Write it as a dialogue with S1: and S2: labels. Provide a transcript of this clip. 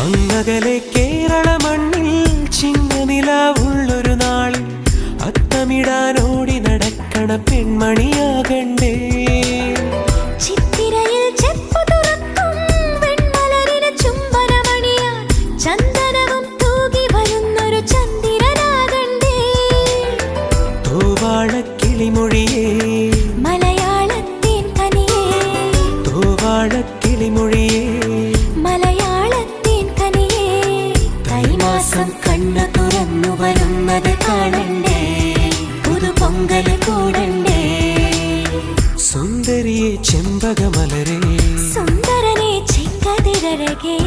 S1: അങ്ങകലെ കേരള മണ്ണിൽ ചിങ്ങനിലാവുള്ളൊരു നാളിൽ അത്തമിടാനോടി നടക്കണ പെൺമണിയാകണ്ടേ.
S2: ചിത്തിരയിൽ ചെപ്പു തുറക്കും വെൺമലരിന് ചുംബനമണിയാൻ ചന്ദനവും തൂകി വരുന്നൊരു ചന്ദ്രനാകണ്ടേ.
S1: തോവാളക്കിളിമൊഴിയേ
S2: മലയാളത്തിൻ കനിയേ,
S1: തോവാളക്കിളിമൊഴിയേ
S2: മലയാളത്തിൻ കനിയേ.
S1: കൈമാസം കണ്ണു തുറന്നു വരുന്നത് കാണണ്ടേ, പുതുപൊങ്കല് കൂടണ്ടേ. സുന്ദരിയെ ചെമ്പകമലരേ,
S2: സുന്ദരനെ ചെങ്കതിരഴകേ.